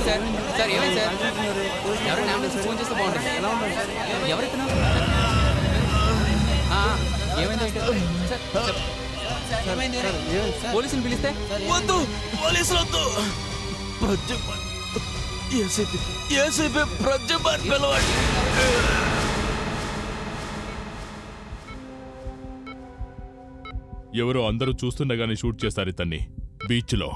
ఏమైంది sir? Sir ఏమైంది sir? ఎవరైనా అంబులెన్స్ ఫోన్ చేస్తే బాగుంటుంది. ఎవరైతున్నా ఏమైంది? పోలీసులు పిలిస్తే వద్దు, పోలీసులు వద్దు. ఏసీపీ ప్రజాబాన్ పిలవండి. ఎవరో అందరూ చూస్తుండగానే షూట్ చేస్తారు ఇతన్ని బీచ్లో.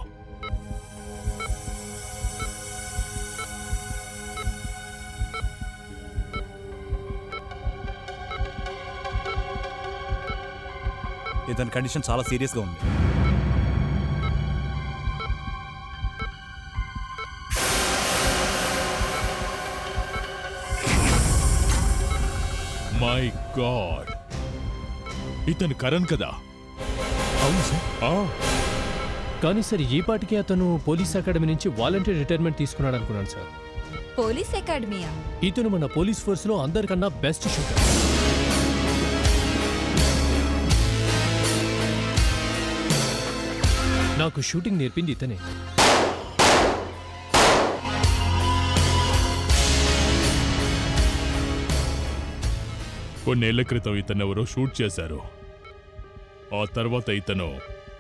ఇతని కండిషన్ చాలా సీరియస్గా ఉంది. మై గాడ్, ఇతను కరణ్ కదా? అవును సార్. కానీ సార్ ఈ పాటికి అతను పోలీస్ అకాడమీ నుంచి వాలంటీర్ రిటైర్మెంట్ తీసుకున్నాడు అనుకున్నాను సార్. Police academia? ఇతను మన పోలీస్ ఫోర్స్ లో అందరికన్నా బెస్ట్ షూటర్. నాకు షూటింగ్ నేర్పింది ఇతనే. కొన్నేళ్ల క్రితం ఇతనెవరో షూట్ చేశారు. ఆ తర్వాత ఇతను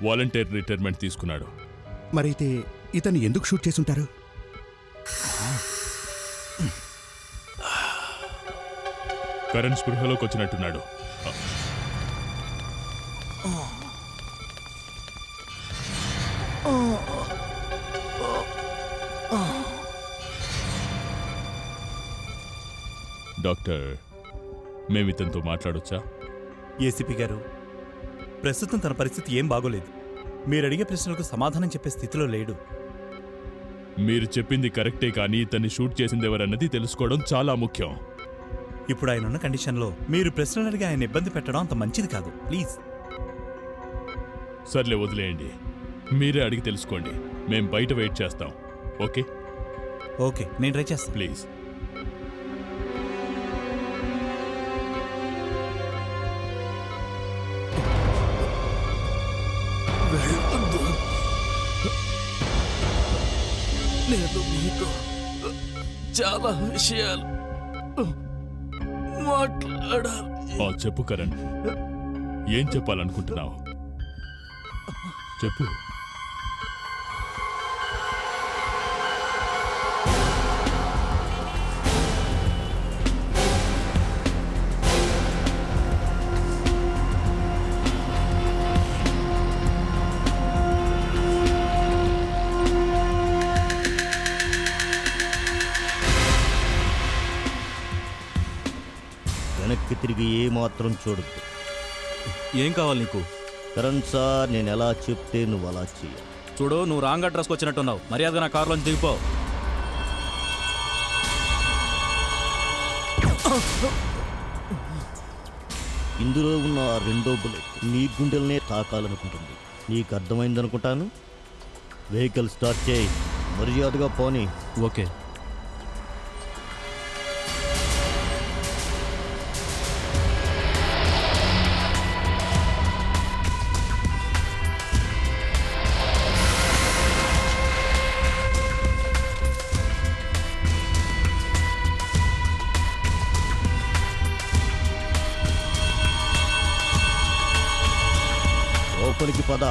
వాలంటీర్ రిటైర్మెంట్ తీసుకున్నాడు. మరైతే ఇతను ఎందుకు షూట్ చేసుంటారు? కరణ్ స్పృహలోకి వచ్చినట్టున్నాడు. డాక్టర్, మేము ఇతనితో మాట్లాడొచ్చా? ఏసీపీ గారు, ప్రస్తుతం తన పరిస్థితి ఏం బాగోలేదు. మీరు అడిగే ప్రశ్నలకు సమాధానం చెప్పే స్థితిలో లేడు. మీరు చెప్పింది కరెక్టే, కానీ ఇతన్ని షూట్ చేసింది ఎవరన్నది తెలుసుకోవడం చాలా ముఖ్యం. ఇప్పుడు ఆయన ఉన్న కండిషన్లో మీరు ప్రశ్నలు అడిగి ఆయన ఇబ్బంది పెట్టడం అంత మంచిది కాదు. ప్లీజ్. సర్లే, వదిలేయండి. మీరే అడిగి తెలుసుకోండి. మేం బయట వెయిట్ చేస్తాం. ఓకే ఓకే, నేను ట్రై చేస్తాను. ప్లీజ్. నేను మీతో చాలా విషయాలు మాట్లాడాలి. చెప్పు కరణ్, ఏం చెప్పాలనుకుంటున్నావు? చెప్పు. వెనక్కి తిరిగి ఏమాత్రం చూడద్దు. ఏం కావాలి నీకు? కరణ్ సార్, నేను ఎలా చెప్తే నువ్వు అలా చెయ్యి. చూడు, నువ్వు రాంగ్ అడ్రస్కి వచ్చినట్టున్నావు. మర్యాదగా నా కారులోంచి దిగిపో. ఇందులో ఉన్న ఆ రెండో బుల్లెట్ నీ గుండెలనే తాకాలనుకుంటుంది. నీకు అర్థమైందనుకుంటాను. వెహికల్ స్టార్ట్ చేయి, మర్యాదగా పోనీ. ఓకే. లోపలికి పద.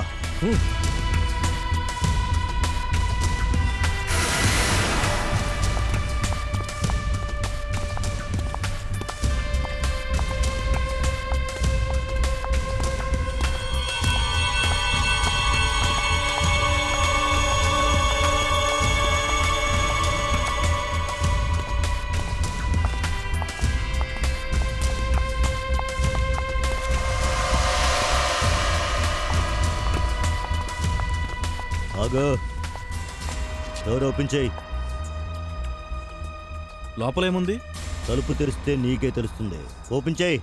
డోర్ ఓపెన్ చేయి. లోపలేముంది? తలుపు తెరిస్తే నీకే తెలుస్తుంది. ఓపెన్ చేయి.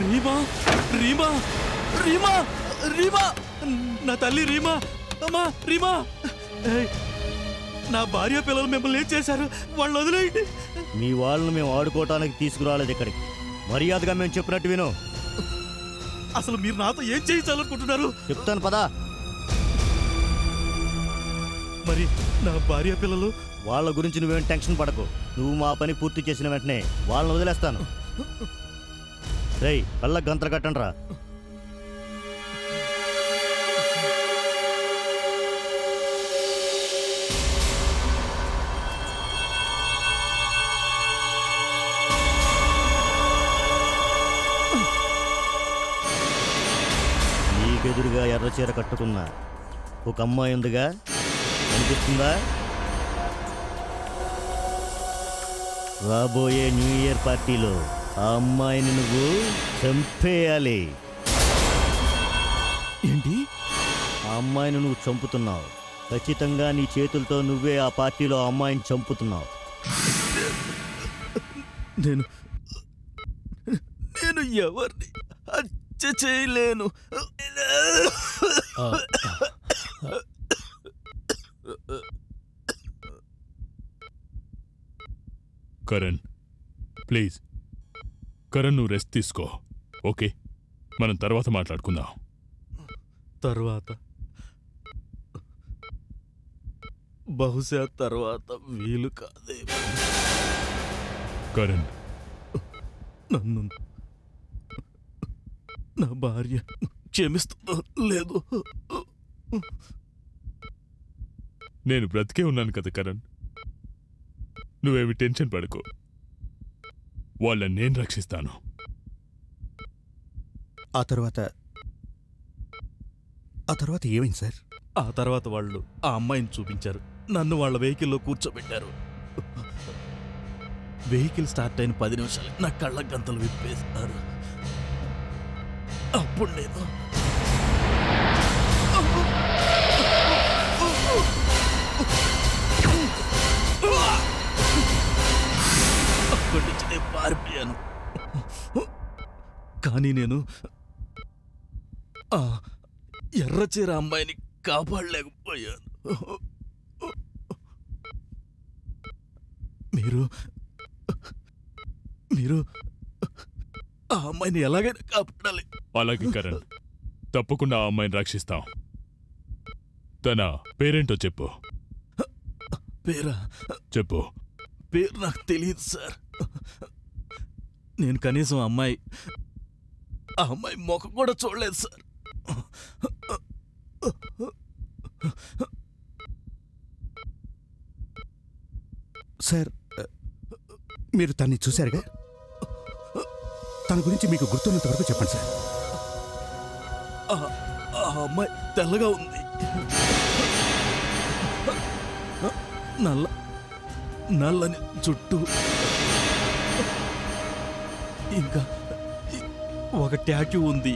రీమా రీమా రీమా రీమా నా తల్లి రీమా అమ్మా రీమా నా భార్య పిల్లలు మిమ్మల్ని ఏం చేశారు? వాళ్ళు వదిలేయండి. మీ వాళ్ళని మేము ఆడుకోవటానికి తీసుకురాలేదు ఇక్కడికి. మర్యాదగా మేము చెప్పినట్టు విను. అసలు మీరు నాతో ఏం చేయించాలనుకుంటున్నారు? చెప్తాను పదా. మరి నా భార్య పిల్లలు? వాళ్ళ గురించి నువ్వేం టెన్షన్ పడకు. నువ్వు మా పని పూర్తి చేసిన వెంటనే వాళ్ళని వదిలేస్తాను. రేయ్ కళ్ళ గంతలు కట్టండి రా. నీకెదురుగా ఎర్రచీర కట్టుకున్న ఒక అమ్మాయి ఉందిగా, అనిపిస్తుందా? రాబోయే న్యూ ఇయర్ పార్టీలో ఆ అమ్మాయిని నువ్వు చంపేయాలి. ఏంటి? ఆ అమ్మాయిని నువ్వు చంపుతున్నావు. ఖచ్చితంగా నీ చేతులతో నువ్వే ఆ పార్టీలో ఆ అమ్మాయిని చంపుతున్నావు. నేను ఎవరిని హత్య చేయలేను. కరణ్ ప్లీజ్, కరణ్ నువ్వు రెస్ట్ తీసుకో. ఓకే, మనం తర్వాత మాట్లాడుకుందాం. తర్వాత బహుశా తర్వాత వీలు కాదేమో. కరణ్, నన్ను నా భార్య క్షమిస్తుందో లేదో. నేను బ్రతికే ఉన్నాను కదా కరణ్, నువ్వేమి టెన్షన్ పడుకో. వాళ్ళని నేను రక్షిస్తాను. ఆ తర్వాత ఏమైంది సార్? ఆ తర్వాత వాళ్ళు ఆ అమ్మాయిని చూపించారు. నన్ను వాళ్ళ వెహికల్లో కూర్చోబెట్టారు. వెహికల్ స్టార్ట్ అయిన 10 నిమిషాలు నా కళ్ళ గంతలు విప్పేస్తారు. అప్పుడు నేను అక్కడి నుంచి నేను పారిపోయాను. కానీ నేను ఆ ఎర్రచీర అమ్మాయిని కాపాడలేకపోయాను. మీరు ఆ అమ్మాయిని ఎలాగైనా కాపాడాలి. అలాగే కరణ్, తప్పకుండా ఆ అమ్మాయిని రక్షిస్తాం. తన పేరేంటో చెప్పు. పేరా? చెప్పు. పేరు నాకు తెలియదు సార్. నేను కనీసం ఆ అమ్మాయి ముఖం కూడా చూడలేదు సార్. సార్, మీరు తన్ని చూశారుగా? తన గురించి మీకు గుర్తున్నంత వరకు చెప్పండి సార్. ఆ అమ్మాయి తెల్లగా ఉంది, నల్లని చుట్టూ, ఇంకా ఒక టాటూ ఉంది.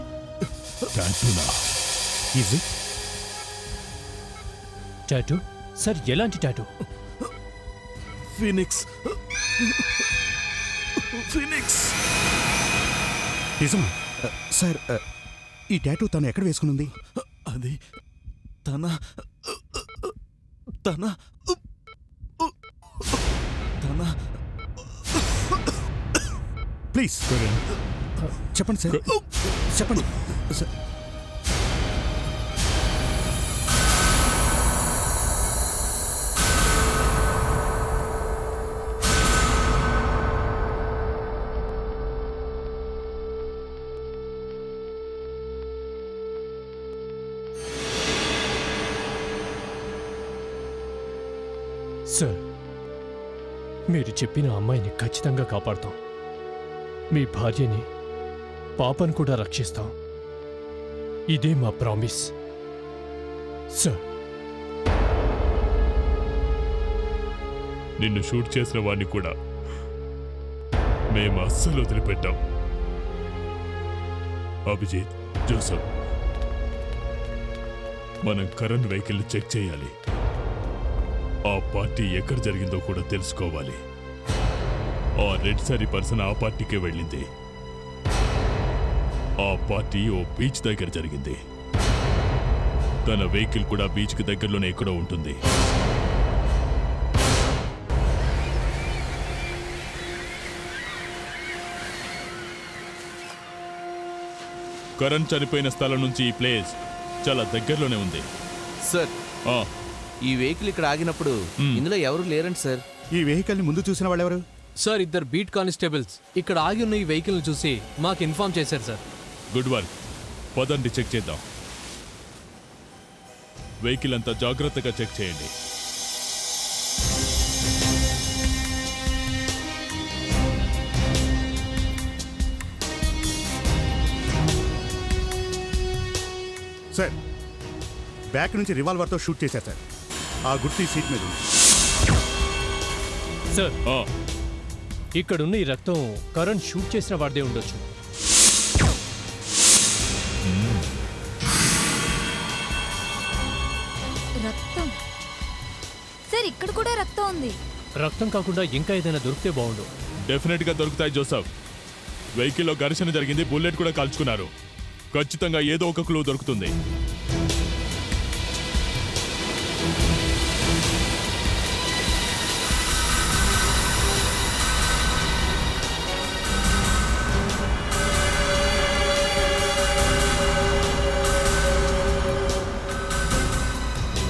టాటూ? సార్ ఎలాంటి టాటూ? ఫినిక్స్. నిజమా సార్? ఈ టాటూ తను ఎక్కడ వేసుకునుంది? అది తన ప్లీజ్ చెప్పండి సార్, చెప్పండి సార్. సార్, మీరు చెప్పిన అమ్మాయిని ఖచ్చితంగా కాపాడుతాం. మీ భార్యని, పాపను కూడా రక్షిస్తాం. ఇదే మా ప్రామిస్ సార్. నిన్ను షూట్ చేసిన వాడిని కూడా మేము అస్సలు వదిలిపెట్టాం. అభిజిత్, జోసఫ్, మనం కరణ్ వెహికల్ చెక్ చేయాలి. ఆ పార్టీ ఎక్కడ జరిగిందో కూడా తెలుసుకోవాలి. ఆ రెడ్ సారీ పర్సన్ ఆ పార్టీకే వెళ్ళింది. ఆ పార్టీ ఓ బీచ్ దగ్గర జరిగింది. తన వెహికల్ కూడా బీచ్కి దగ్గరలోనే ఎక్కడో ఉంటుంది. కరణ్ చనిపోయిన స్థలం నుంచి ఈ ప్లేస్ చాలా దగ్గరలోనే ఉంది. సార్, ఈ వెహికల్ ఇక్కడ ఆగినప్పుడు ఇందులో ఎవరు లేరండి సార్. ఈ వెహికల్ ని ముందు చూసిన వాళ్ళు ఎవరు? సార్, ఇద్దరు బీట్ కానిస్టేబుల్స్ ఇక్కడ ఆగి ఉన్న ఈ వెహికల్ చూసి మాకు ఇన్ఫార్మ్ చేశారు సార్. Good work. పదండి చెక్ చేద్దాం. వెహికల్ అంతా జాగ్రత్తగా చెక్ చేయండి. సార్, బ్యాక్ నుంచి రివాల్వర్తో షూట్ చేశారు సార్. ఆ గుర్తు సీట్ మీద ఉంది. సార్, ఇక్కడున్న ఈ రక్తం కరణ్ షూట్ చేసిన వాడిదే ఉండొచ్చు. రక్తం? సార్, ఇక్కడ కూడా రక్తం ఉంది. రక్తం కాకుండా ఇంకా ఏదైనా దొరికితే బాగుండు. డెఫినెట్ గా దొరుకుతాయి జోసఫ్. వెహికల్లో ఘర్షణ జరిగింది, బుల్లెట్ కూడా కాల్చుకున్నారు. ఖచ్చితంగా ఏదో ఒక క్లూ దొరుకుతుంది.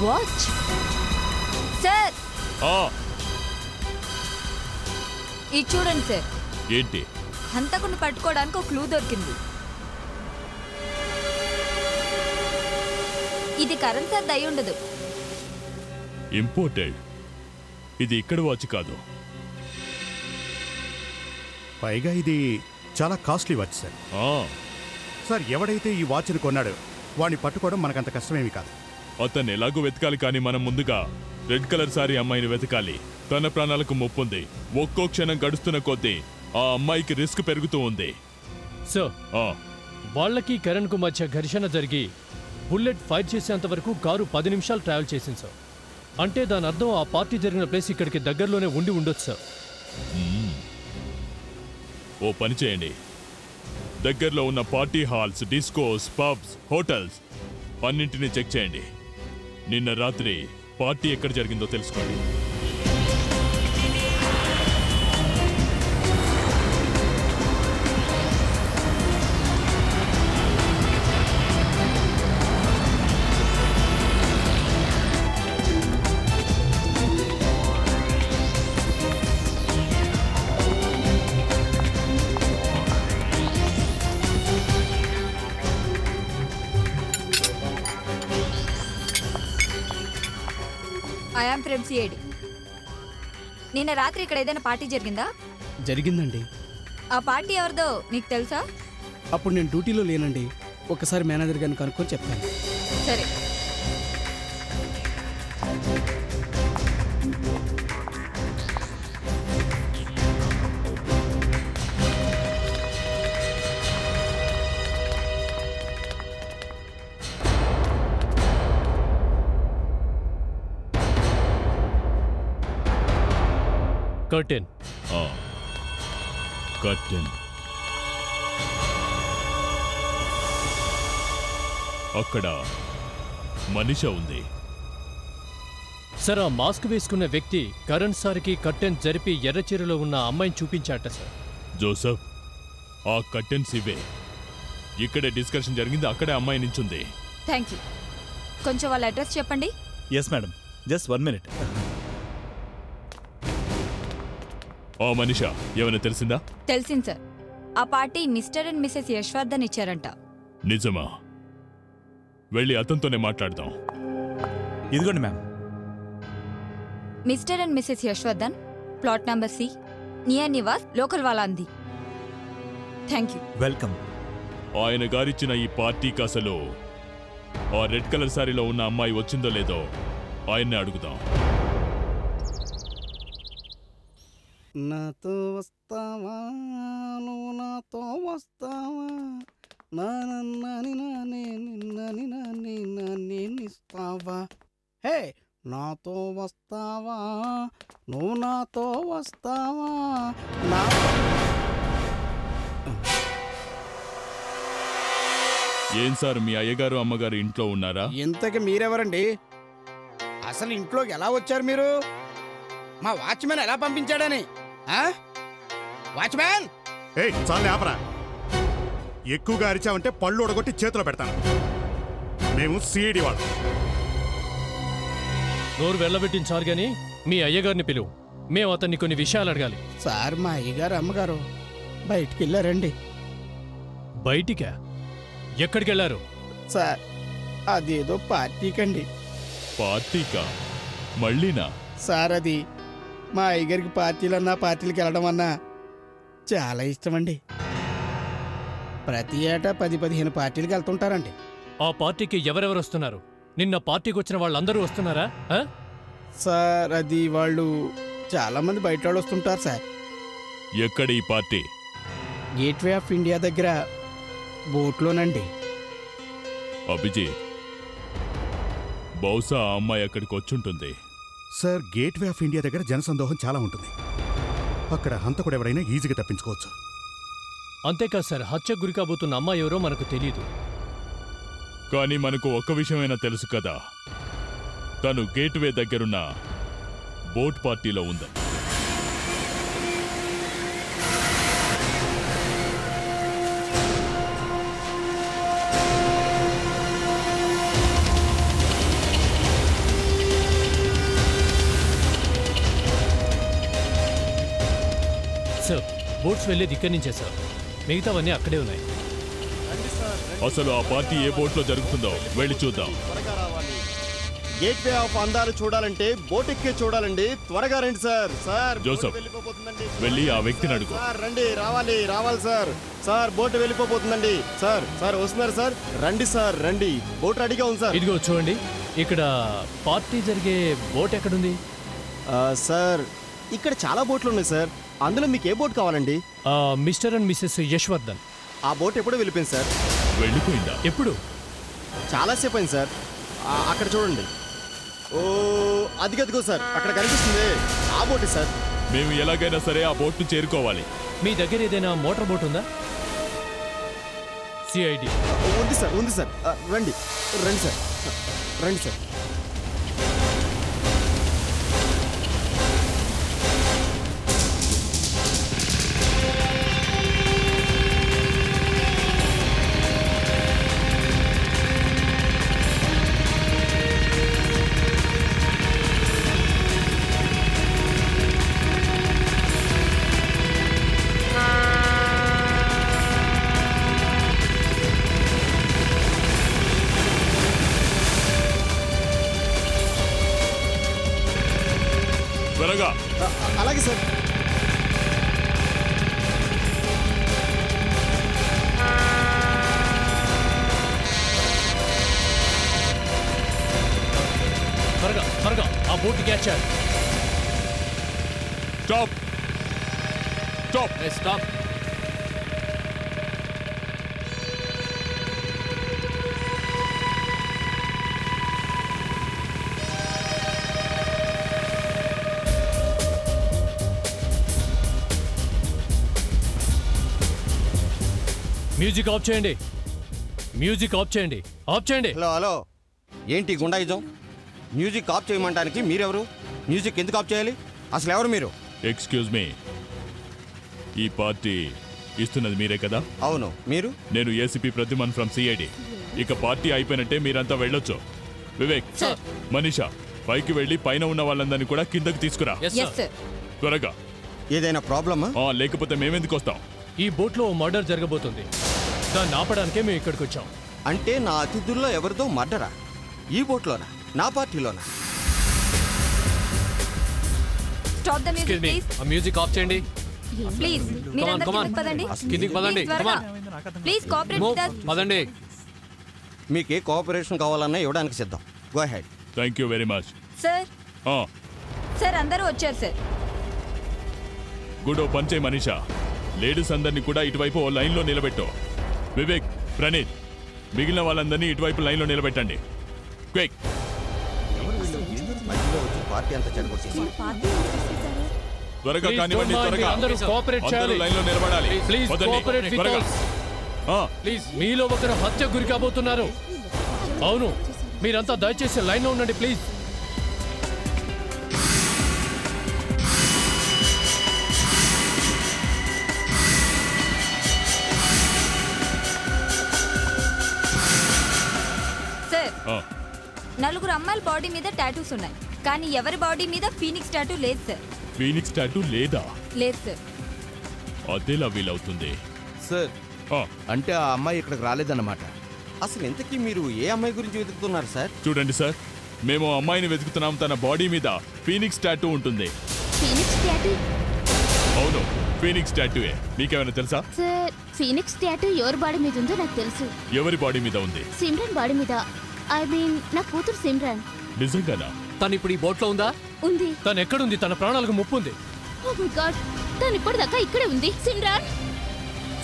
వాచ్ సార్, ఇది చూడండి సార్. ఏంటి? హంతకుని పట్టుకోవడానికి ఒక క్లూ దొరికింది. ఇది కరణ్ సార్ దయ ఉండదు. ఇంపోర్టెడ్. ఇది ఇక్కడ వాచ్ కాదు. పైగా ఇది చాలా కాస్ట్లీ వాచ్ సార్. సార్, ఎవడైతే ఈ వాచ్ని కొన్నాడో వాడిని పట్టుకోవడం మనకంత కష్టమేమి కాదు. అతన్ని ఎలాగో వెతకాలి, కానీ మనం ముందుగా రెడ్ కలర్ సారీ అమ్మాయిని వెతకాలి. తన ప్రాణాలకు ముప్పుంది. ఒక్కో క్షణం గడుస్తున్న కొద్దీ ఆ అమ్మాయికి రిస్క్ పెరుగుతూ ఉంది. సార్, వాళ్ళకి కరణ్ కు మధ్య ఘర్షణ జరిగి బుల్లెట్ ఫైర్ చేసేంత వరకు కారు 10 నిమిషాలు ట్రావెల్ చేసింది సార్. అంటే దాని అర్థం ఆ పార్టీ జరిగిన ప్లేస్ ఇక్కడికి దగ్గరలోనే ఉండి ఉండొచ్చు సార్. ఓ పని చేయండి, దగ్గరలో ఉన్న party halls, discos, pubs, hotels అన్నింటినీ చెక్ చేయండి. నిన్న రాత్రి పార్టీ ఎక్కడ జరిగిందో తెలుసుకోండి. I am from CID. నిన్న రాత్రి ఇక్కడ ఏదైనా పార్టీ జరిగిందా? జరిగిందండి. ఆ పార్టీ ఎవరిదో నీకు తెలుసా? అప్పుడు నేను డ్యూటీలో లేనండి. ఒకసారి మేనేజర్ గారిని కనుక్కొని చెప్తాను. సరే. కర్టెన్. కర్టెన్. అక్కడ మనిష ఉంది. సార్, ఆ మాస్క్ వేసుకున్న వ్యక్తి కరణ్ సార్కి కర్టెన్ జరిపి ఎర్రచీరలో ఉన్న అమ్మాయిని చూపించాట సార్. జోసఫ్, ఆ కర్టెన్స్ ఇవే. ఇక్కడే డిస్కషన్ జరిగింది, అక్కడే అమ్మాయి నించుంది. Thank you. కొంచెం వాళ్ళ అడ్రస్ చెప్పండి. Yes madam, just 1 minute. ఆ మనిష ఏమైనా తెలిసిందా? తెలిసింది సార్. ఆ party Mr and Mrs Yashwardhan ఇచ్చారంట. నిజమా? వెళ్ళి అతనితోనే మాట్లాడదాం. ఇదిగోండి ma'am. Mr and Mrs Yashwardhan, plot number C, near Niwas, local వాళ్ళ అంది. Thank you. వెల్కమ్. ఆయన గారిచ్చిన ఈ పార్టీకి అసలు ఆ రెడ్ కలర్ సారీలో ఉన్న అమ్మాయి వచ్చిందో లేదో ఆయన్నే అడుగుదాం. నాతో వస్తావా, నువ్వు నాతో వస్తావా, నానన్నని నానే నిన్నని నానే నానేనిస్తావా. హే, నాతో వస్తావా, నువ్వు నాతో వస్తావా, నా ఏం సార్ మీ అయ్యగారు అమ్మగారు ఇంట్లో ఉన్నారా? ఇంతకి మీరెవరండి? అసలు ఇంట్లోకి ఎలా వచ్చారు మీరు? మా వాచ్మెన్ ఎలా పంపించాడని? వాచ్మెన్! ఏయ్ చాలు ఆపరా. ఎక్కువగా అరిచావంటే పళ్ళు ఉడగొట్టి చేతిలో పెడతాను. మేము సిఐడి వాళ్ళం. నోరు వెళ్ళబెట్టించారు గాని మీ అయ్యగారిని పిలువు. మేము అతన్ని కొన్ని విషయాలు అడగాలి. సార్ మా అయ్యగారు అమ్మగారు బయటికి వెళ్ళారండి. బయటికా? ఎక్కడికి వెళ్ళారు? సార్ అదేదో పార్టీకండి. పార్టీకా? మళ్ళీనా? సార్ అది మా అయ్యగారికి పార్టీలకి వెళ్ళడం అన్నా చాలా ఇష్టమండి. ప్రతి ఏటా 10-15 పార్టీలకు వెళ్తుంటారండి. ఆ పార్టీకి ఎవరెవరు వస్తున్నారు? నిన్న పార్టీకి వచ్చిన వాళ్ళందరూ వస్తున్నారా? సార్ అది వాళ్ళు చాలా మంది బయట వాళ్ళు వస్తుంటారు సార్. ఎక్కడ ఈ పార్టీ? గేట్వే ఆఫ్ ఇండియా దగ్గర బోట్లోనండి. అభిజిత్, బహుశా ఆ అమ్మాయి అక్కడికి వచ్చుంటుంది. సార్ గేట్వే ఆఫ్ ఇండియా దగ్గర జనసందోహం చాలా ఉంటుంది. అక్కడ హంతకుడు ఎవరైనా ఈజీగా తప్పించుకోవచ్చు. అంతేకాదు సార్, హత్యకు గురి కాబోతున్న అమ్మాయి ఎవరో మనకు తెలియదు. కానీ మనకు ఒక్క విషయమైనా తెలుసు కదా, తను గేట్వే దగ్గరున్న బోట్ పార్టీలో ఉంది. సార్ బోట్స్ వెళ్ళేది ఇక్కడి నుంచే సార్. మిగతావన్నీ అక్కడే ఉన్నాయి. అసలు ఆ పార్టీ ఏ బోట్లో జరుగుతుందో వెళ్ళి చూద్దాం. గేట్వే ఆఫ్ అందాలు చూడాలంటే బోట్ ఎక్కే చూడాలండి. త్వరగా రండి సార్. సార్ జోసఫ్, వెళ్ళి ఆ వ్యక్తిని అడుగు. సార్ రండి, రావాలి సార్. సార్ బోట్ వెళ్ళిపోతుందండి. సార్ వస్తున్నారు సార్. రండి సార్ రండి, బోట్ రెడీగా ఉంది సార్. ఇదిగో చూడండి, ఇక్కడ పార్టీ జరిగే బోట్ ఎక్కడుంది? సార్ ఇక్కడ చాలా బోట్లు ఉన్నాయి సార్. అందులో మీకు ఏ బోట్ కావాలండి? Mr and Mrs Yashvardhan. ఆ బోట్ ఎప్పుడో వెళ్ళిపోయింది సార్. వెళ్ళిపోయిందా? ఎప్పుడు? చాలాసేపు అయింది సార్. అక్కడ చూడండి. ఓ అదిగదిగో సార్, అక్కడ కనిపిస్తుంది. ఆ బోటే సార్. మేము ఎలాగైనా సరే ఆ బోట్ను చేరుకోవాలి. మీ దగ్గర ఏదైనా మోటార్ బోట్ ఉందా? సిఐడి ఉంది సార్. రండి సార్. త్వరగా. అలాగే సార్. త్వరగా ఆ బోట్ క్యాచ్ చేయాలి. స్టాప్. మ్యూజిక్ ఆఫ్ చేయండి. హలో ఏంటి గుండాయిజం? మ్యూజిక్ ఆఫ్ చేయమంటానికి మీరెవరు? మ్యూజిక్ ఎందుకు ఆఫ్ చేయాలి? అసలు ఎవరు మీరు? ఎక్స్క్యూజ్ మీ, ఈ పార్టీ ఇస్తున్నది మీరే కదా? అవును. మీరు? నేను ఏసీపీ ప్రద్యుమన్ ఫ్రమ్ సిఐడి. ఇక పార్టీ అయిపోయినట్టే మీరంతా వెళ్ళొచ్చు. వివేక్, మనీషా, పైకి వెళ్ళి పైన ఉన్న వాళ్ళందరినీ కూడా కిందకి తీసుకురా. త్వరగా. ఏదైనా ప్రాబ్లమా? లేకపోతే మేమెందుకు వస్తాం? ఈ బోట్లో మర్డర్ జరగబోతుంది. దాన్ని ఆపడానికే మేము ఇక్కడికి వచ్చాం. అంటే నా అతిథుల్లో ఎవరిదో మర్డరా? ఈ బోట్లోనా? నా పార్టీలోనా? మ్యూజిక్ ఆఫ్ చేయండి. ప్లీజ్ కిందికి పదండి. పదండి. మీకే కోఆపరేషన్ కావాలన్నా ఇవ్వడానికి సిద్ధం. Go ahead. Thank you very much. Sir అందరూ వచ్చారు సార్. గుడ్. ఓ పని చేయి మనీషా, లేడీస్ అందరినీ కూడా ఇటువైపు ఓ లైన్లో నిలబెట్టు. వివేక్, ప్రణీత్, మిగిలిన వాళ్ళందరినీ ఇటువైపు లైన్లో నిలబెట్టండి. క్విక్. పార్టీ అంతా చెడగొట్టేసి త్వరగా కానివ్వండి. త్వరగా అందరూ లైన్లో నిలబడాలి. ప్లీజ్ మీలో ఒకరు హత్య గురి కాబోతున్నారు. అవును, మీరంతా దయచేసి లైన్లో ఉండండి ప్లీజ్. సార్, నలుగురు అమ్మాయిల బాడీ మీద టాటూస్ ఉన్నాయి, కానీ ఎవరి బాడీ మీద ఫీనిక్స్ టాటూ లేదు సార్. ఫీనిక్స్ టాటూ లేదా? లేదు సార్. అదేలా వీలవుతుంది సార్? అంటే ఆ అమ్మాయి ఇక్కడికి రాలేదన్నమాట. అసలు ఇంతకీ మీరు ఏ అమ్మాయి గురించి వెతుకుతున్నారు సార్? చూడండి సార్, మేము అమ్మాయిని వెతుకుతున్నాం. తన బాడీ మీద ఫీనిక్స్ టాటూ ఉంటుంది. Phoenix tattoo? అవును, ఫీనిక్స్ టాటూయే. మీకేమైనా తెలుసా? సార్, ఫీనిక్స్ టాటూ ఎవరి బాడీ మీద ఉందో నాకు తెలుసు. ఎవరి బాడీ మీద ఉంది? సిమ్రన్ బాడీ మీద. ఐ మీన్ నా కూతురు సిమ్రన్. నిజంగానా? తను ఇప్పుడు ఈ బోట్లో ఉందా? ఉంది. తను ఎక్కడుంది? తన ప్రాణాలకు ముప్పు ఉంది. ఓ మై గాడ్, తను ఇప్పటిదాకా ఇక్కడే ఉంది. సిమ్రాన్,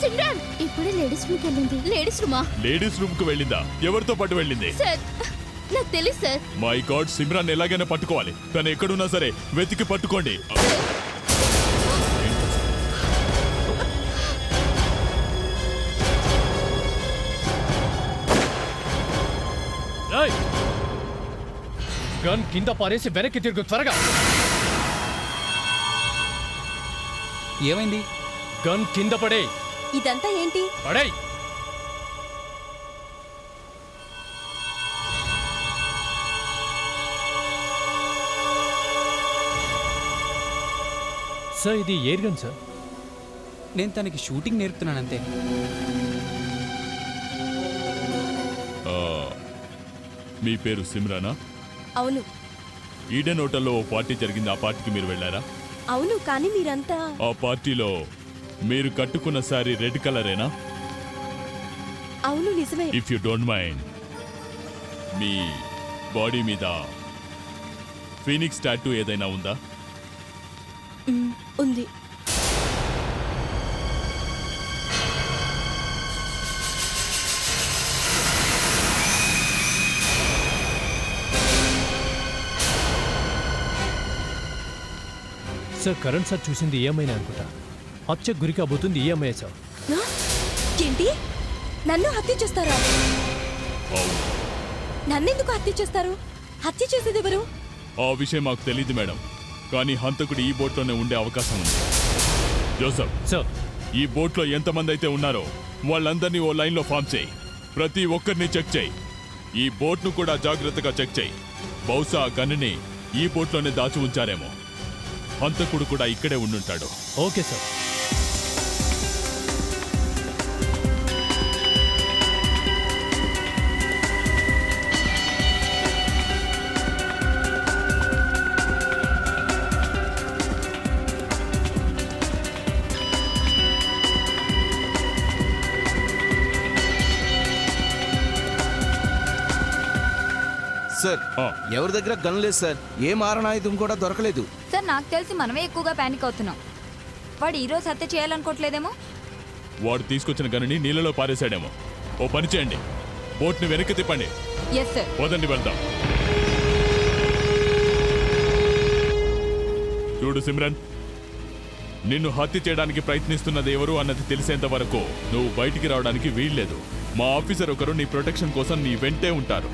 సిమ్రాన్ ఇప్పుడే లేడీస్ రూమ్కి వెళ్ళింది. లేడీస్ రూమా? లేడీస్ రూమ్ కు వెళ్ళిందా? ఎవరితో పాటు వెళ్ళింది? సార్, నాకు తెలుసు సార్. మై గాడ్, సిమ్రాన్ ఎలాగైనా పట్టుకోవాలి. తను ఎక్కడున్నా సరే వెతికి పట్టుకోండి. గన్ కింద పారేసి వెనక్కి తిరుగు త్వరగా. ఏమైంది? గన్ కింద పడే. ఇదంతా ఏంటి? పడే. సార్, ఇది ఎయిర్ గన్ సార్. నేను తనకి షూటింగ్ నేర్పుతున్నాను అంతే. మీ పేరు సిమ్రానా? అవును. ఈడెన్ హోటల్లో ఓ పార్టీ జరిగింది. ఆ పార్టీకి మీరు వెళ్ళారా? అవును, కానీ మీరంతా... ఆ పార్టీలో మీరు కట్టుకున్న సారీ రెడ్ కలరేనా? అవును, నిజమే. If you don't mind, me body మీద ఫీనిక్స్ టాటూ ఏదైనా ఉందా? ఉంది. సార్, కరణ్ సార్ చూసింది ఏమైనా అనుకుంటా. హత్య గురి కాబోతుంది ఏమయ్యా సార్. ఏంటి? నన్ను హత్య చేస్తారా? నన్నెందుకు హత్య చేస్తారు? హత్య చేసేది ఎవరు? ఆ విషయం మాకు తెలియదు మేడం, కానీ హంతకుడు ఈ బోట్లోనే ఉండే అవకాశం ఉంది. జోసఫ్ సార్, ఈ బోట్లో ఎంతమంది అయితే ఉన్నారో వాళ్ళందరినీ ఓ లైన్లో ఫామ్ చేయి. ప్రతి ఒక్కరిని చెక్ చేయి. ఈ బోట్ను కూడా జాగ్రత్తగా చెక్ చేయి. బహుశా ఆ గన్నుని ఈ బోట్లోనే దాచి ఉంచారేమో. హంతకుడు కూడా ఇక్కడే ఉండుంటాడు. Okay sir. సార్, ఎవరి దగ్గర గన్ లేదు సార్. ఏ మారణాయుధం కూడా దొరకలేదు సార్. నాకు తెలిసి మనమే ఎక్కువగా పానిక్ అవుతున్నాం. వాడు ఈరోజు హత్య చేయాలనుకోవట్లేదేమో. వాడు తీసుకొచ్చిన గన్నుని నీళ్ళలో పారేశాడేమో. ఓ పని చేయండి, బోట్ని వెనక్కి తిప్పండి. Yes sir. వదండి, వెళ్దాం. చూడు సిమ్రన్, నిన్ను హత్య చేయడానికి ప్రయత్నిస్తున్నది ఎవరు అన్నది తెలిసేంత వరకు నువ్వు బయటికి రావడానికి వీల్లేదు. మా ఆఫీసర్ ఒకరు నీ ప్రొటెక్షన్ కోసం నీ వెంటే ఉంటారు.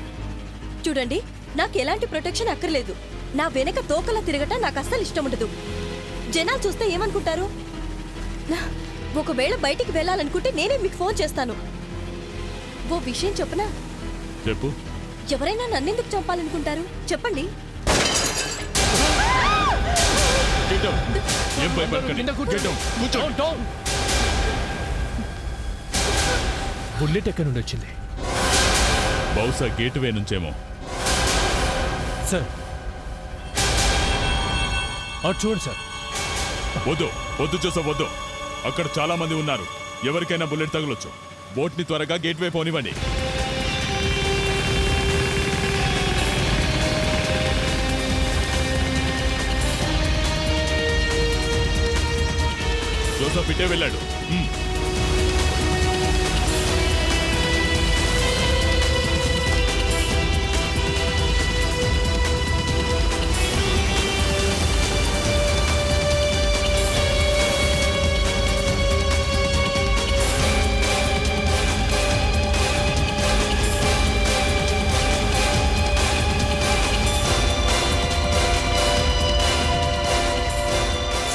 చూడండి, నాకు ఎలాంటి ప్రొటెక్షన్ అక్కర్లేదు. నా వెనక తోకలా తిరగటం నాకు అస్సలు ఇష్టం ఉండదు. జనాలు చూస్తే ఏమనుకుంటారు? ఒకవేళ బయటికి వెళ్ళాలనుకుంటే నేనే మీకు ఫోన్ చేస్తాను. ఓ విషయం చెప్పనా? చెప్పు. ఎవరైనా నన్నెందుకు చంపాలనుకుంటారు చెప్పండి. బుల్లెట్ ఎక్కడి నుండి వచ్చింది? బహుశా గేట్వే నుంచేమో. సార్, అటు చూడండి సార్. వద్దు వద్దు చూసా, వద్దు. అక్కడ చాలా మంది ఉన్నారు. ఎవరికైనా బుల్లెట్ తగలొచ్చు. బోట్ని త్వరగా గేట్వే పోనివ్వండి. జోసఫ్ ఇటే వెళ్ళాడు.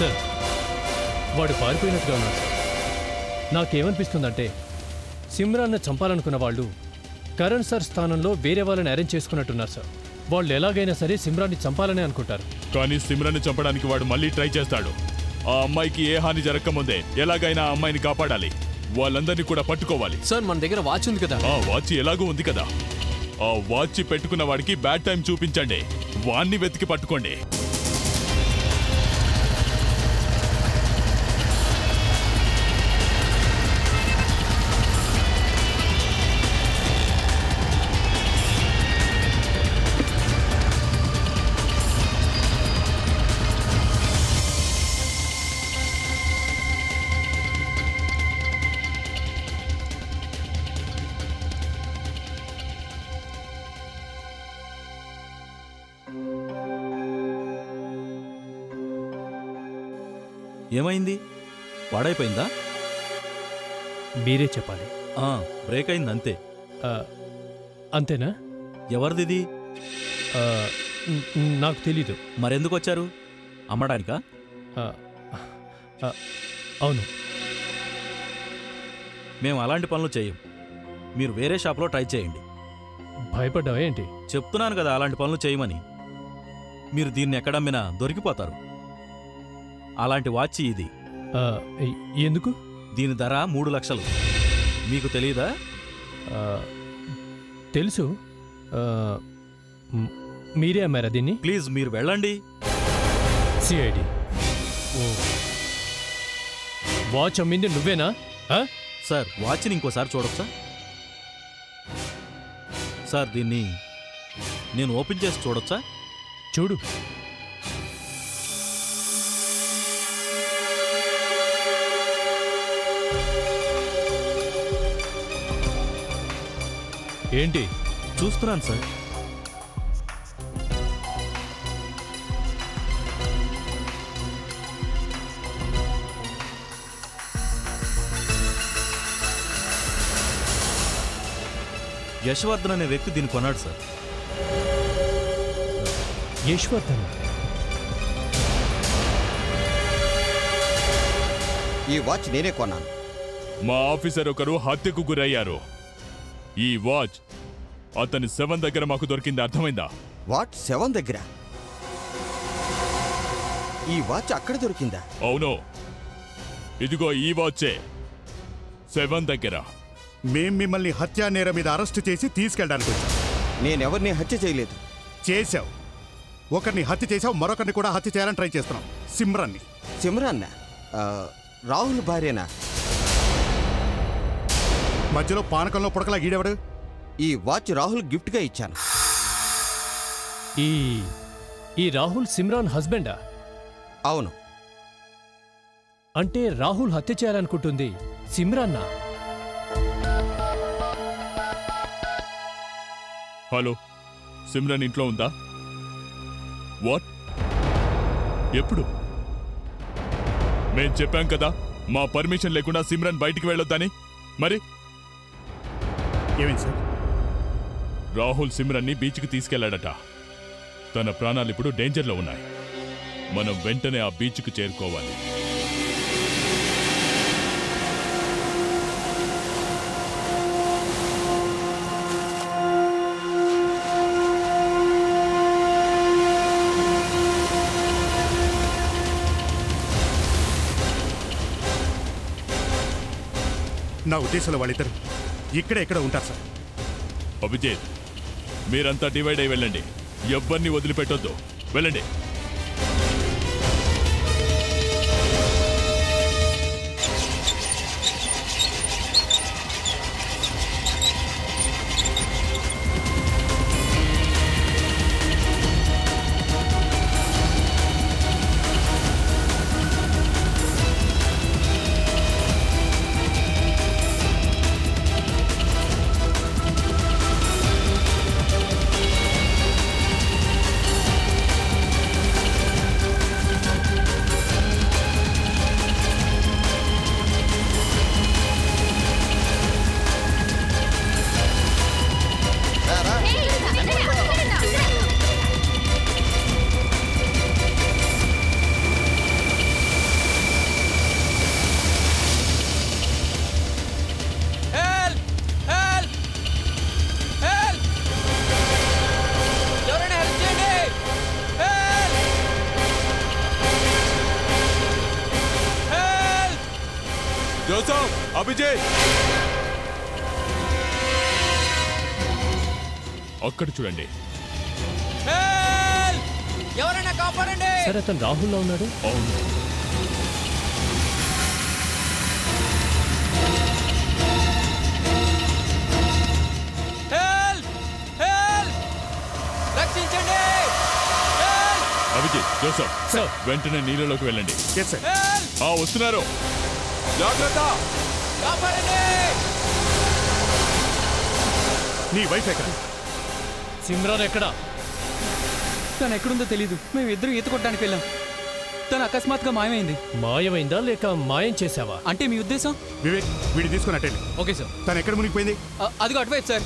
సార్ వాడు పారిపోయినట్టుగా ఉన్నాడు సార్. నాకేమనిపిస్తుందంటే సిమ్రాన్ను చంపాలనుకున్న వాళ్ళు కరణ్ సార్ స్థానంలో వేరే వాళ్ళని అరేంజ్ చేసుకున్నట్టున్నారు సార్. వాళ్ళు ఎలాగైనా సరే సిమ్రాన్ని చంపాలని అనుకుంటారు. కానీ సిమ్రాన్ని చంపడానికి వాడు మళ్ళీ ట్రై చేస్తాడు. ఆ అమ్మాయికి ఏ హాని జరగకముందే ఎలాగైనా ఆ అమ్మాయిని కాపాడాలి. వాళ్ళందరినీ కూడా పట్టుకోవాలి. సార్ మన దగ్గర వాచ్ ఉంది కదా. ఆ వాచ్ ఎలాగో ఉంది కదా. ఆ వాచ్ పెట్టుకున్న వాడికి బ్యాడ్ టైం చూపించండి. వాణ్ణి వెతికి పట్టుకోండి. ఏమైంది? వాడైపోయిందా? మీరే చెప్పాలి. బ్రేక్ అయింది అంతే. అంతేనా? ఎవరిది? నాకు తెలీదు. మరెందుకు వచ్చారు? అమ్మడానికా? అవును. మేము అలాంటి పనులు చేయం. మీరు వేరే షాప్లో ట్రై చేయండి. భయపడ్డావా ఏంటి? చెప్తున్నాను కదా అలాంటి పనులు చేయమని. మీరు దీన్ని ఎక్కడమ్మినా దొరికిపోతారు. అలాంటి వాచ్ ఇది. ఎందుకు? దీని ధర 3 లక్షలు. మీకు తెలీదా? తెలుసు. మీరే అమ్మారా దీన్ని? ప్లీజ్ మీరు వెళ్ళండి. సిఐడి. వాచ్ అమ్మింది నువ్వేనా? సార్ వాచ్ని ఇంకోసారి చూడొచ్చా? సార్ దీన్ని నేను ఓపెన్ చేసి చూడొచ్చా? చూడు. ఏంటి చూస్తున్నాను సార్? యశ్వర్ధన్ అనే వ్యక్తి దీన్ని కొన్నాడు సార్. యశ్వర్ధన్? ఈ వాచ్ నేనే కొన్నాను. మా ఆఫీసర్ ఒకరు హత్యకు గురయ్యారు. ఈ వాచ్ అతని 7 దగ్గర మాకు దొరికింది. అర్థమైందా? వాట్? 7 దగ్గర? ఈ వాచ్ అక్కడ దొరికిందా? అవును. ఇదిగో ఈ వాచే 7 దగ్గర. మేం మిమ్మల్ని హత్యా నేరం మీద అరెస్ట్ చేసి తీసుకెళ్ళడానికి వచ్చాం. నేనెవరిని హత్య చేయలేదు. చేశావు. ఒకరిని హత్య చేశావు, మరొకరిని కూడా హత్య చేయాలని ట్రై చేస్తున్నాం. సిమ్రాన్ని. సిమ్రాన్నా? రాహుల్ భార్యనా? మధ్యలో పానకంలో పుడకలా గీడెవడు? ఈ వాచ్ రాహుల్ గిఫ్ట్గా ఇచ్చాను. ఈ రాహుల్ సిమ్రాన్ హస్బెండా? అవును. అంటే రాహుల్ హత్య చేయాలనుకుంటుంది సిమ్రాన్నా? హలో, సిమ్రన్ ఇంట్లో ఉందా? వాట్? ఎప్పుడు? మేం చెప్పాం కదా మా పర్మిషన్ లేకుండా సిమ్రన్ బయటికి వెళ్ళొద్దని. మరి ఏమైంది సార్? రాహుల్ సిమ్రన్ని బీచ్కి తీసుకెళ్లాడట. తన ప్రాణాలు ఇప్పుడు డేంజర్లో ఉన్నాయి. మనం వెంటనే ఆ బీచ్కు చేరుకోవాలి. నా ఉద్దేశంలో వాళ్ళిద్దరు ఇక్కడ ఉంటారు సార్. అభిజిత్, మీరంతా డివైడ్ అయి వెళ్ళండి. ఎవ్వరిని వదిలిపెట్టొద్దు. వెళ్ళండి. జోసఫ్, అభిజిత్, అక్కడ చూడండి. ఎవరైనా కాపాడండి. సరే, అతను రాహుల్లో ఉన్నాడు. అవును. అభిజిత్, జోసఫ్, వెంటనే నీళ్ళలోకి వెళ్ళండి. వస్తున్నారు. జాగ్రత్త. నీ వైఫ్ ఎక్కడ? సిమ్రాన్ ఎక్కడ? తను ఎక్కడుందో తెలీదు. మేము ఇద్దరు ఈత కొట్టడానికి వెళ్ళాం. తను అకస్మాత్తుగా మాయమైంది. మాయమైందా లేక మాయం చేసావా? అంటే మీ ఉద్దేశం? వివేక్, వీడిని తీసుకుని అట్టండి. Okay sir. తను ఎక్కడ మునిగిపోయింది? అదిగో అటువైపు సార్.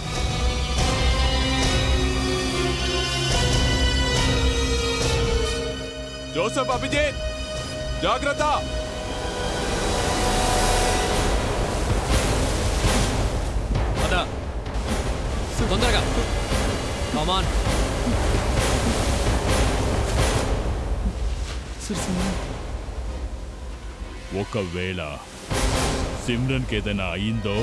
జోసఫ్, అభిజిత్, జాగ్రత్త. అదా తొందరగా కమాన్. ఒకవేళ సిమ్రన్కి ఏదైనా అయిందో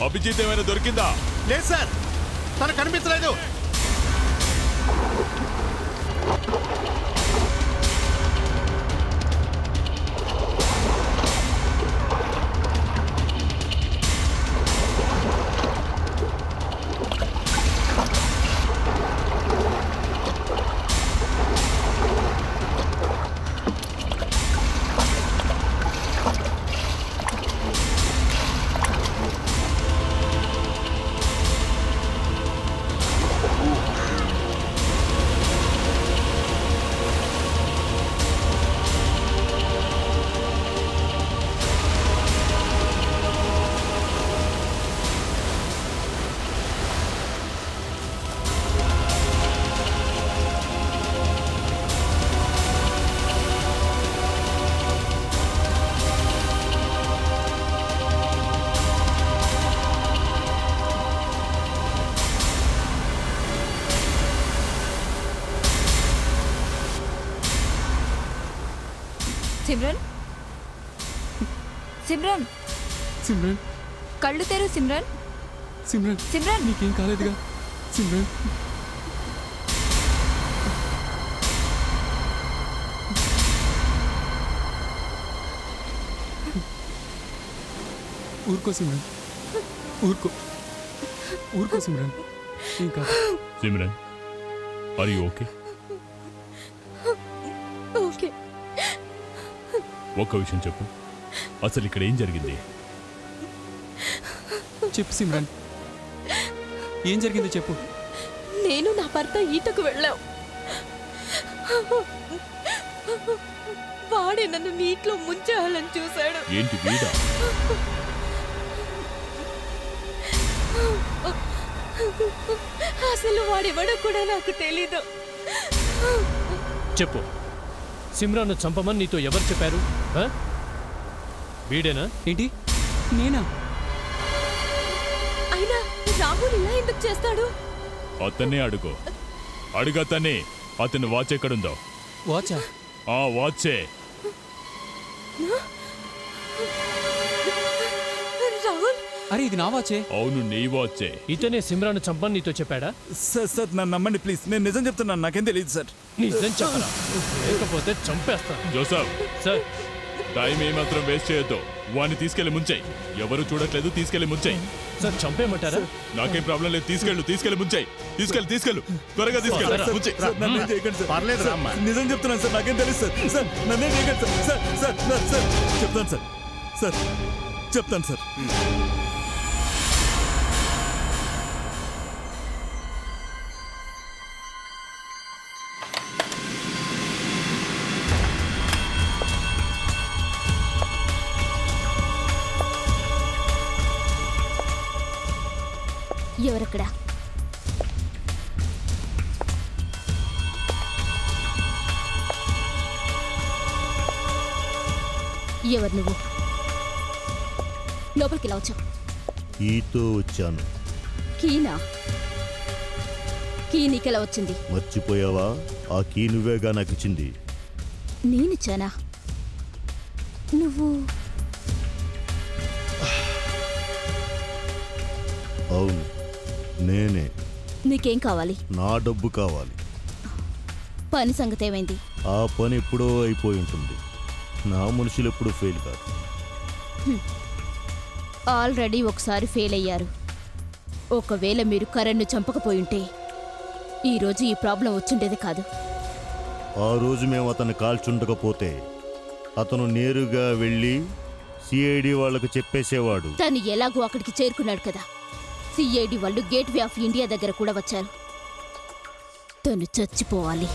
అభిజిత్ ఏమైనా దొరికిందా? లేదు సార్, తను కనిపించలేదు. సిమ్రన్, సిమ్రన్, సిమ్రన్, కళ్ళు తెరు సిమ్రన్. సిమ్రన్, సిమ్రన్, నీకేం కాలేదుగా? సిమ్రన్, ఊరుకో సిమ్రన్, ఊరుకో, ఊరుకో సిమ్రన్. ఇంకా Simran, are you okay? Okay. ఒక్క విషయం చెప్పు, అసలు ఇక్కడ ఏం జరిగింది? చెప్పు సిమ్రన్, ఏం జరిగిందో చెప్పు. నేను నా భర్త ఈతకు వెళ్ళాం. వాడే నన్ను నీటిలో ముంచేయాలని చూశాడు. ఏంటి వీడా? అసలు వాడెవడో కూడా నాకు తెలీదు. చెప్పు, సిమ్రాన్ను చంపమని నీతో ఎవరు చెప్పారు? వీడేనా? ఏంటి, నేనా? అయినా రాహుల్ ఇలా ఎందుకు చేస్తాడు? అతన్నే అడుగు. అడుగతనే. అతని వాచ్ ఎక్కడుందో? వాచా? వాచే. రాహుల్, అరే ఇది నా వాచే. అవును, నీ వాచే. ఇతనే సిమ్రాన్ చంపని నీతో చెప్పాడా? సార్ సార్ నన్ను నమ్మండి ప్లీజ్, నేను నిజం చెప్తున్నాను, నాకేం తెలియదు సార్. నిజం చెప్పరా, లేకపోతే చంపేస్తాను. జోసఫ్ సార్, టైం ఏమాత్రం వేస్ట్ చేయొద్దు. వాడిని తీసుకెళ్లి ముంచాయి. ఎవరు చూడట్లేదు, తీసుకెళ్లి ముంచాయి. సార్ చంపేయమంటారా? నాకేం ప్రాబ్లం లేదు, తీసుకెళ్ళు ముంచాయి. తీసుకెళ్ళు త్వరగా తీసుకెళ్ళు. పర్లేదు రామ్మా. నిజం చెప్తున్నాను సార్, నాకేం తెలియదు సార్. సార్ నన్నే చేయకండి సార్. సార్ సార్ సార్ చెప్తాను సార్. సార్ చెప్తాను సార్. ఎవరక్కడ? ఎవరు నువ్వు? లోపలికి ఎలా వచ్చావు? కీతో వచ్చాను. కీనా? కీ నీకెలా వచ్చింది? మర్చిపోయావా? ఆ కీ నువ్వేగా నాకు ఇచ్చింది. నేనిచ్చానా? నువ్వు? అవును, నేనే. నీకేం కావాలి? నా డబ్బు కావాలి. పని సంగతి ఏమైంది? ఆ పని ఎప్పుడో అయిపోయి ఉంటుంది. నా మనుషులు ఎప్పుడు ఫెయిల్ కాదు. ఆల్రెడీ ఒకసారి ఫెయిల్ అయ్యారు. ఒకవేళ మీరు కరణ్ను చంపకపోయుంటే ఈరోజు ఈ ప్రాబ్లం వచ్చుండేది కాదు. ఆ రోజు మేము అతన్ని కాల్చుండకపోతే అతను నేరుగా వెళ్ళి సిఐడి వాళ్ళకు చెప్పేసేవాడు. తను ఎలాగో అక్కడికి చేరుకున్నాడు కదా. సిఐడి వాళ్ళు గేట్వే ఆఫ్ ఇండియా దగ్గర కూడా వచ్చారు. తను చచ్చిపోవాలి.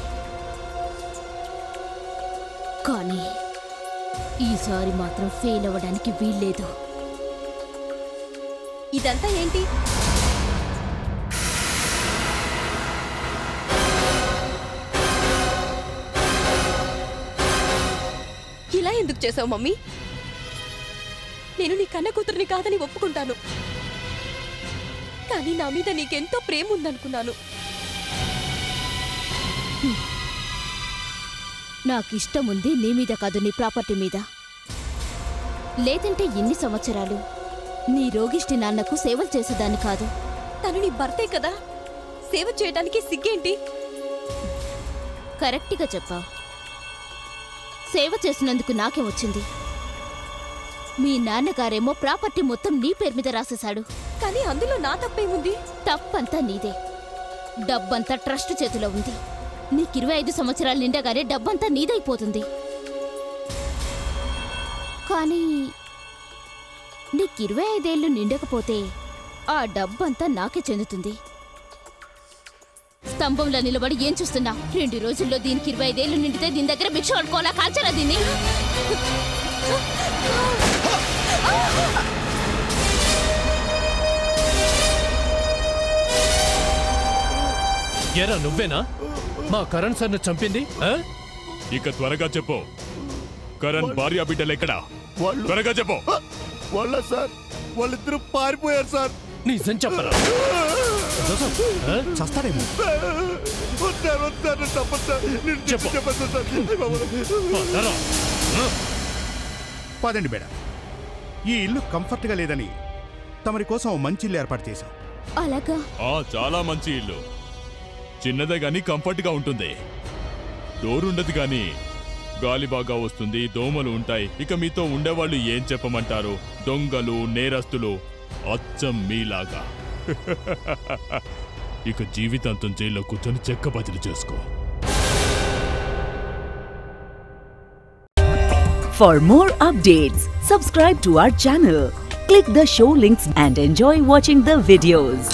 కానీ ఈసారి మాత్రం ఫెయిల్ అవ్వడానికి వీల్లేదు. ఇదంతా ఏంటి? ఇలా ఎందుకు చేసావు మమ్మీ? నేను నీ కన్న కూతురిని కాదని ఒప్పుకుంటాను, కానీ నా మీద నీకెంతో ప్రేమ ఉందనుకున్నాను. నాకిష్టం ఉంది నీ మీద కాదు, నీ ప్రాపర్టీ మీద. లేదంటే ఇన్ని సంవత్సరాలు నీ రోగిష్టి నాన్నకు సేవలు చేసేదాన్ని కాదు. తను నీ భర్తే కదా, సేవ చేయడానికి సిగ్గేంటి? కరెక్ట్గా చెప్పావు. సేవ చేసినందుకు నాకేం వచ్చింది? మీ నాన్నగారేమో ప్రాపర్టీ మొత్తం నీ పేరు మీద రాసేశాడు. కానీ అందులో నా తప్పేముంది? తప్పంతా నీదే. డబ్బంతా ట్రస్ట్ చేతిలో ఉంది. నీకు 25 సంవత్సరాలు నిండగానే డబ్బంతా నీదైపోతుంది. కానీ నీకు 25 ఏళ్ళు నిండకపోతే ఆ డబ్బంతా నాకే చెందుతుంది. స్తంభంలో నిలబడి ఏం చూస్తున్నా? 2 రోజుల్లో దీనికి 25 ఏళ్ళు నిండితే దీని దగ్గర భిక్ష పడుకోవాలా? కాల్చాలా దీన్ని? ఎరా నువ్వేనా మా కరణ్ సార్ని చంపింది? ఇక త్వరగా చెప్పు, కరణ్ భార్య బిడ్డలు ఎక్కడా? త్వరగా చెప్పు. వాళ్ళ సార్, వాళ్ళిద్దరూ పారిపోయారు సార్. నిజం చెప్పరా? చస్తాడేమో. పదండి మేడం, ఈ ఇల్లు కంఫర్ట్గా లేదని తమరి కోసం ఓ మంచి ఇల్లు ఏర్పాటు చేశాం. అలాగా? చాలా మంచి ఇల్లు. చిన్నదే గాని కంఫర్ట్ గా ఉంటుంది. డోర్ ఉండదు గాని గాలి బాగా వస్తుంది, దోమలు ఉంటాయి. ఇక మీతో ఉండేవాళ్ళు ఏం చెప్పమంటారు? దొంగలు, నేరస్తులు, అచ్చం మీలాగా. ఇక జీవితాంతం జైల్లో కూర్చొని చెక్క బదిలీ చేసుకో. For more updates, subscribe to our channel, click the show links and enjoy watching the videos.